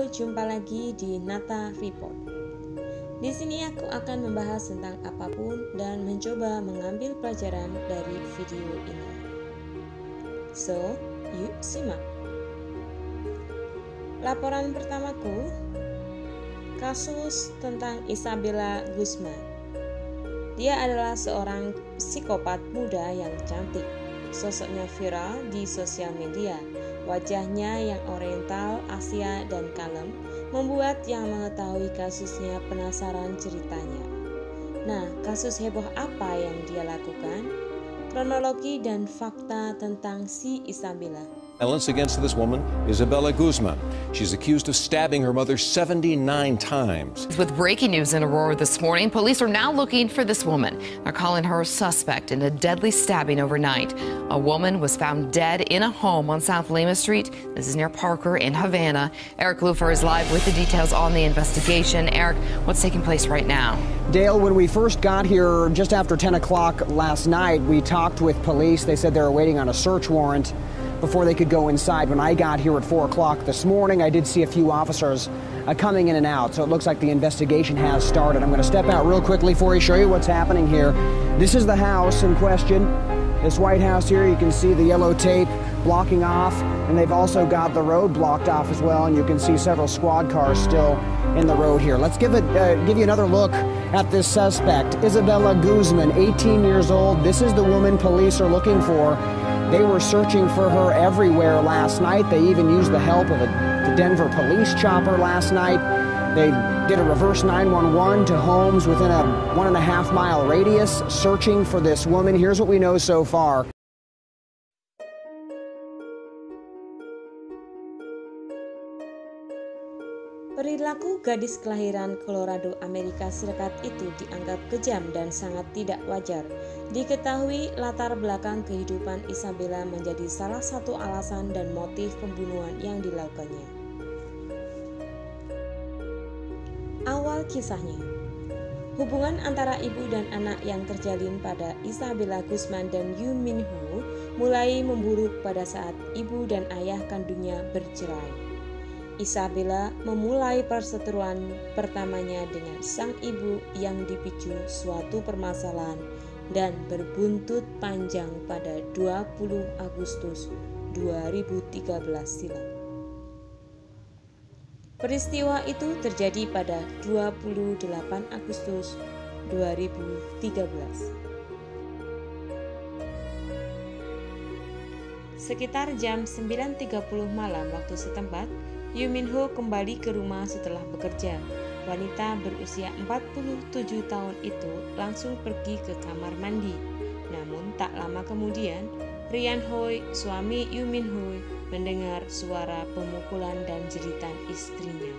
Halo, jumpa lagi di Nata Report. Di sini aku akan membahas tentang apapun dan mencoba mengambil pelajaran dari video ini. So, yuk simak. Laporan pertamaku, kasus tentang Isabella Guzman. Dia adalah seorang psikopat muda yang cantik. Sosoknya viral di sosial media. Wajahnya yang oriental, Asia, dan kalem membuat yang mengetahui kasusnya penasaran ceritanya. Nah, kasus heboh apa yang dia lakukan? Kronologi dan fakta tentang si Isabella. Violence against this woman, Isabella Guzman. She's accused of stabbing her mother 79 times. With breaking news in Aurora this morning, police are now looking for this woman. They're calling her a suspect in a deadly stabbing overnight. A woman was found dead in a home on South Lima Street. This is near Parker in Havana. Eric Lufer is live with the details on the investigation. Eric, what's taking place right now? Dale, when we first got here just after 10 o'clock last night, we talked with police. They said they were waiting on a search warrant before they could go inside. When I got here at 4 o'clock this morning, I did see a few officers coming in and out, so it looks like the investigation has started. I'm going to step out real quickly for you, show you what's happening here. This is the house in question. This White House here, you can see the yellow tape blocking off, and they've also got the road blocked off as well, and you can see several squad cars still in the road here. Let's give you another look at this suspect, Isabella Guzman, 18 years old. This is the woman police are looking for. They were searching for her everywhere last night. They even used the help of the Denver police chopper last night. They did a reverse 911 to homes within a 1.5 mile radius searching for this woman. Here's what we know so far. Perilaku gadis kelahiran Colorado, Amerika Serikat itu dianggap kejam dan sangat tidak wajar. Diketahui latar belakang kehidupan Isabella menjadi salah satu alasan dan motif pembunuhan yang dilakukannya. Awal kisahnya, hubungan antara ibu dan anak yang terjalin pada Isabella Guzman dan Yu Min Ho mulai memburuk pada saat ibu dan ayah kandungnya bercerai. Isabella memulai perseteruan pertamanya dengan sang ibu yang dipicu suatu permasalahan dan berbuntut panjang pada 20 Agustus 2013 silam. Peristiwa itu terjadi pada 28 Agustus 2013. Sekitar jam 9.30 malam waktu setempat, Yu Min Ho kembali ke rumah setelah bekerja. Wanita berusia 47 tahun itu langsung pergi ke kamar mandi. Namun tak lama kemudian, Rian Hoi, suami Yu Min Ho, mendengar suara pemukulan dan jeritan istrinya.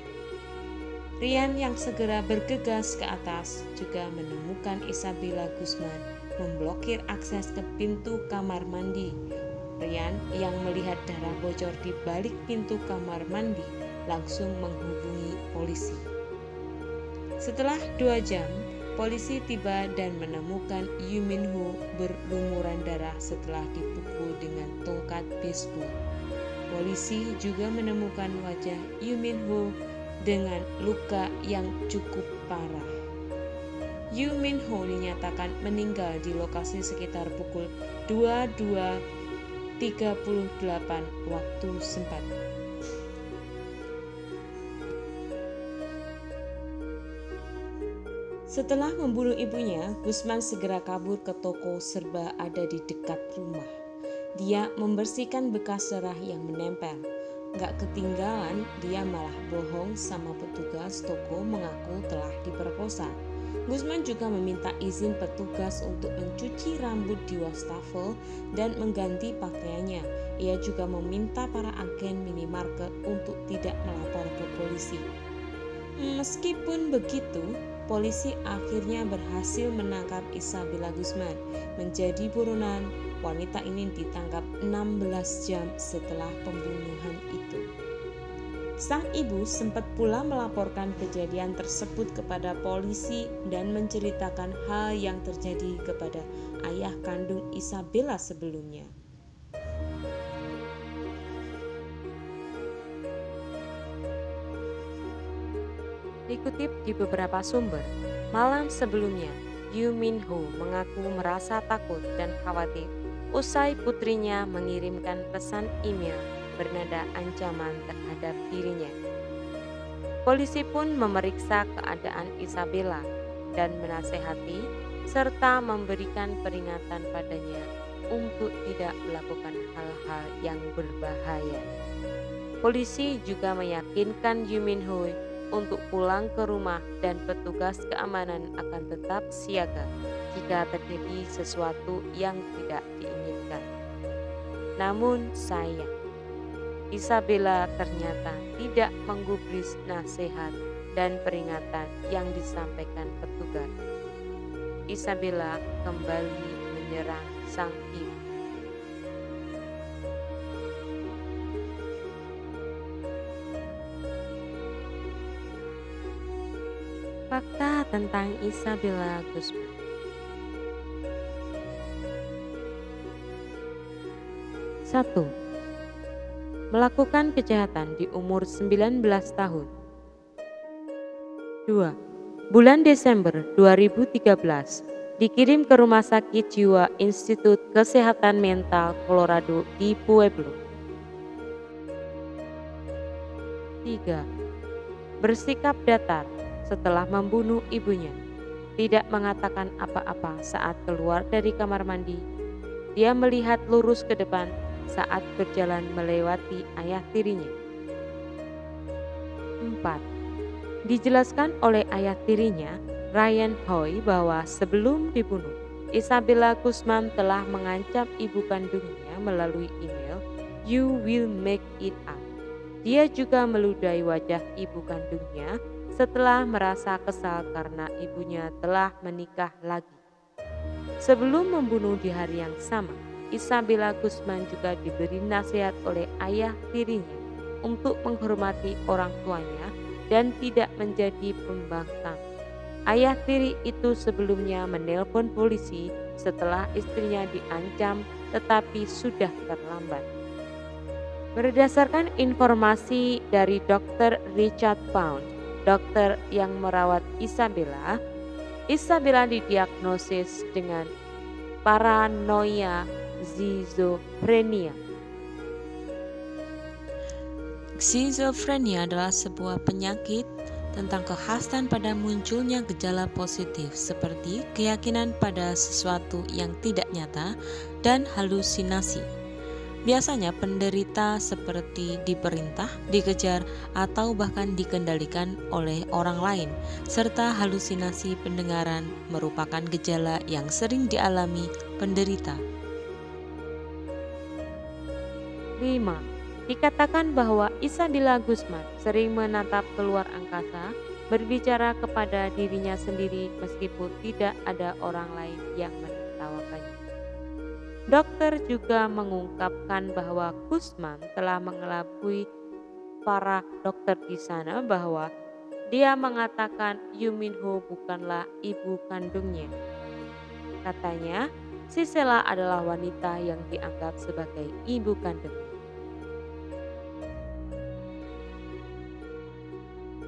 Rian yang segera bergegas ke atas juga menemukan Isabella Guzman memblokir akses ke pintu kamar mandi. Rian yang melihat darah bocor di balik pintu kamar mandi langsung menghubungi polisi. Setelah 2 jam, polisi tiba dan menemukan Yu Min Ho berlumuran darah setelah dipukul dengan tongkat baseball. Polisi juga menemukan wajah Yu Min Ho dengan luka yang cukup parah. Yu Min Ho dinyatakan meninggal di lokasi sekitar pukul 22.38 waktu setempat. Setelah membunuh ibunya, Guzman segera kabur ke toko serba ada di dekat rumah. Dia membersihkan bekas darah yang menempel. Gak ketinggalan, dia malah bohong sama petugas toko mengaku telah diperkosa. Guzman juga meminta izin petugas untuk mencuci rambut di wastafel dan mengganti pakaiannya. Ia juga meminta para agen minimarket untuk tidak melapor ke polisi. Meskipun begitu, polisi akhirnya berhasil menangkap Isabella Guzman. Menjadi buronan, wanita ini ditangkap 16 jam setelah pembunuhan itu. Sang ibu sempat pula melaporkan kejadian tersebut kepada polisi dan menceritakan hal yang terjadi kepada ayah kandung Isabella sebelumnya. Dikutip di beberapa sumber, malam sebelumnya, Yoo Min-ho mengaku merasa takut dan khawatir usai putrinya mengirimkan pesan email bernada ancaman terhadap dirinya. Polisi pun memeriksa keadaan Isabella dan menasehati serta memberikan peringatan padanya untuk tidak melakukan hal-hal yang berbahaya. Polisi juga meyakinkan Yoo Min-ho untuk pulang ke rumah dan petugas keamanan akan tetap siaga jika terjadi sesuatu yang tidak diinginkan. Namun sayang, Isabella ternyata tidak menggubris nasihat dan peringatan yang disampaikan petugas. Isabella kembali menyerang sang ibu. Fakta tentang Isabella Guzman. 1. Melakukan kejahatan di umur 19 tahun. 2. Bulan Desember 2013 dikirim ke Rumah Sakit Jiwa Institut Kesehatan Mental Colorado di Pueblo. 3. Bersikap datar setelah membunuh ibunya, tidak mengatakan apa-apa saat keluar dari kamar mandi. Dia melihat lurus ke depan saat berjalan melewati ayah tirinya. 4. Dijelaskan oleh ayah tirinya, Ryan Hoy, bahwa sebelum dibunuh, Isabella Guzman telah mengancam ibu kandungnya melalui email, "You will make it up." Dia juga meludahi wajah ibu kandungnya setelah merasa kesal karena ibunya telah menikah lagi. Sebelum membunuh di hari yang sama, Isabella Guzman juga diberi nasihat oleh ayah tirinya untuk menghormati orang tuanya dan tidak menjadi pembangkang. Ayah tiri itu sebelumnya menelpon polisi setelah istrinya diancam, tetapi sudah terlambat. Berdasarkan informasi dari Dr. Richard Pound, dokter yang merawat Isabella didiagnosis dengan paranoia schizophrenia. Schizophrenia adalah sebuah penyakit tentang kekhasan pada munculnya gejala positif seperti keyakinan pada sesuatu yang tidak nyata dan halusinasi. Biasanya penderita seperti diperintah, dikejar, atau bahkan dikendalikan oleh orang lain, serta halusinasi pendengaran merupakan gejala yang sering dialami penderita. 5. Dikatakan bahwa Isabella Guzman sering menatap keluar angkasa, berbicara kepada dirinya sendiri meskipun tidak ada orang lain yang menertawakannya. Dokter juga mengungkapkan bahwa Guzman telah mengelabui para dokter di sana bahwa dia mengatakan Yoo Min-ho bukanlah ibu kandungnya. Katanya, si Sela adalah wanita yang dianggap sebagai ibu kandungnya.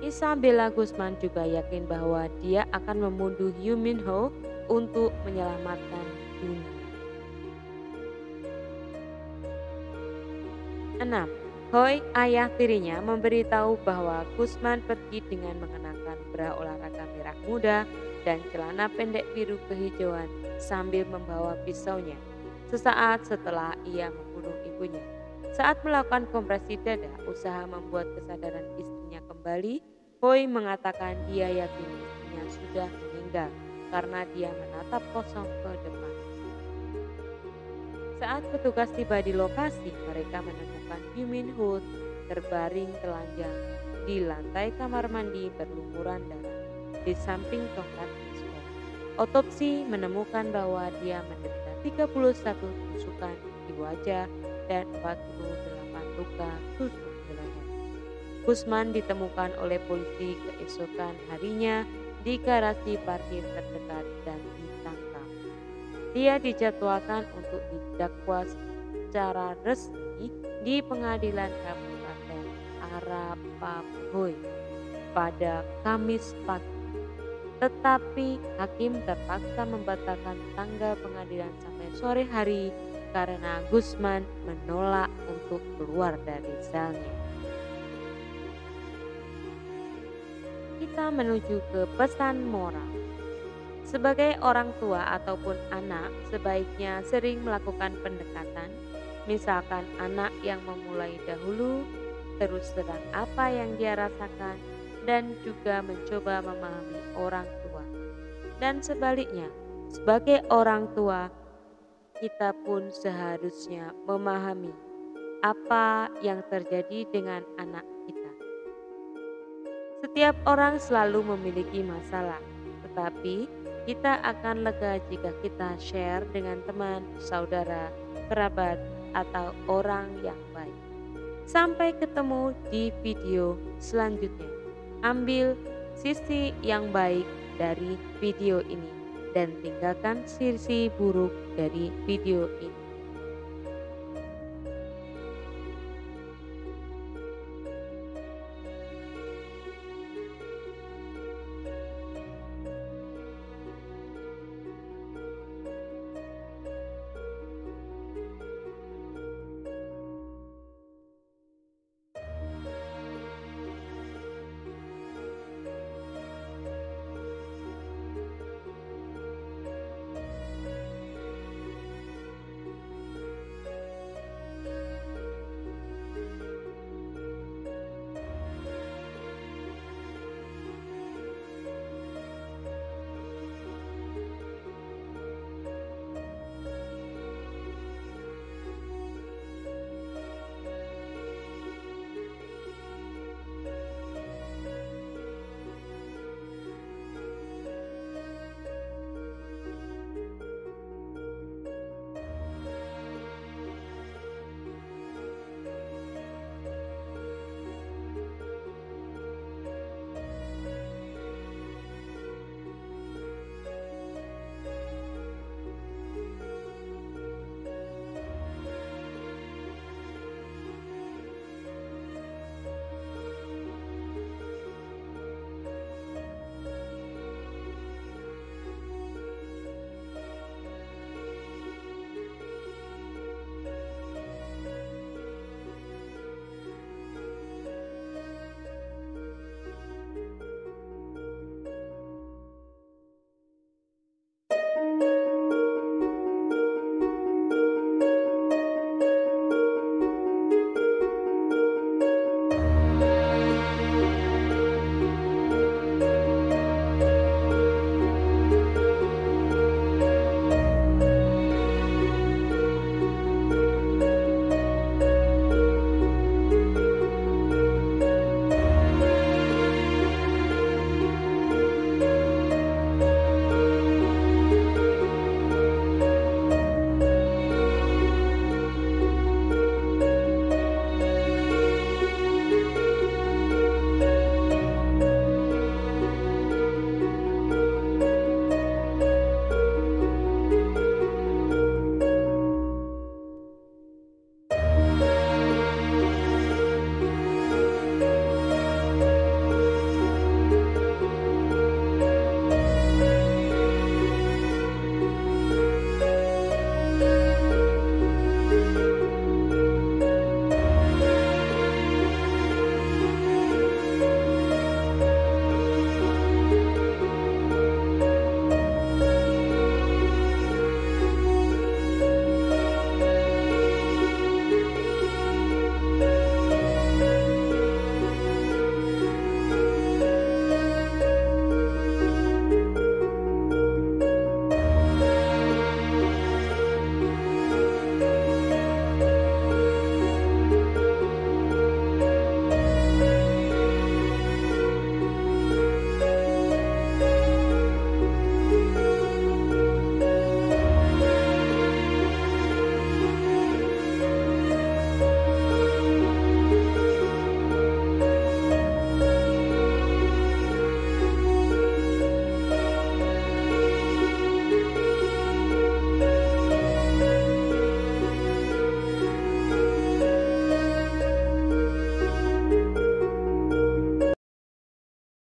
Isabella Guzman juga yakin bahwa dia akan membunuh Yoo Min-ho untuk menyelamatkan dunia. 6. Hoy, ayah tirinya, memberitahu bahwa Guzman pergi dengan mengenakan bra olahraga merah muda dan celana pendek biru kehijauan sambil membawa pisaunya sesaat setelah ia membunuh ibunya. Saat melakukan kompresi dada, usaha membuat kesadaran istrinya kembali, Hoy mengatakan dia yakin istrinya sudah meninggal karena dia menatap kosong ke depan. Saat petugas tiba di lokasi, mereka menemukan Yoo Min-ho terbaring telanjang di lantai kamar mandi berlumuran darah di samping tongkat pistol. Otopsi menemukan bahwa dia menderita 31 tusukan di wajah dan 48 luka tusuk di leher. Guzman ditemukan oleh polisi keesokan harinya di garasi parkir terdekat dan ditangkap. Dia dijadwalkan untuk didakwa secara resmi di Pengadilan Kabupaten Arapahoe. pada Kamis pagi. Tetapi hakim terpaksa membatalkan tanggal pengadilan sampai sore hari karena Guzman menolak untuk keluar dari selnya. Kita menuju ke pesan moral. Sebagai orang tua ataupun anak, sebaiknya sering melakukan pendekatan, misalkan anak yang memulai dahulu, terus terang apa yang dia rasakan, dan juga mencoba memahami orang tua. Dan sebaliknya, sebagai orang tua, kita pun seharusnya memahami apa yang terjadi dengan anak kita. Setiap orang selalu memiliki masalah, tetapi kita akan lega jika kita share dengan teman, saudara, kerabat, atau orang yang baik. Sampai ketemu di video selanjutnya. Ambil sisi yang baik dari video ini dan tinggalkan sisi buruk dari video ini.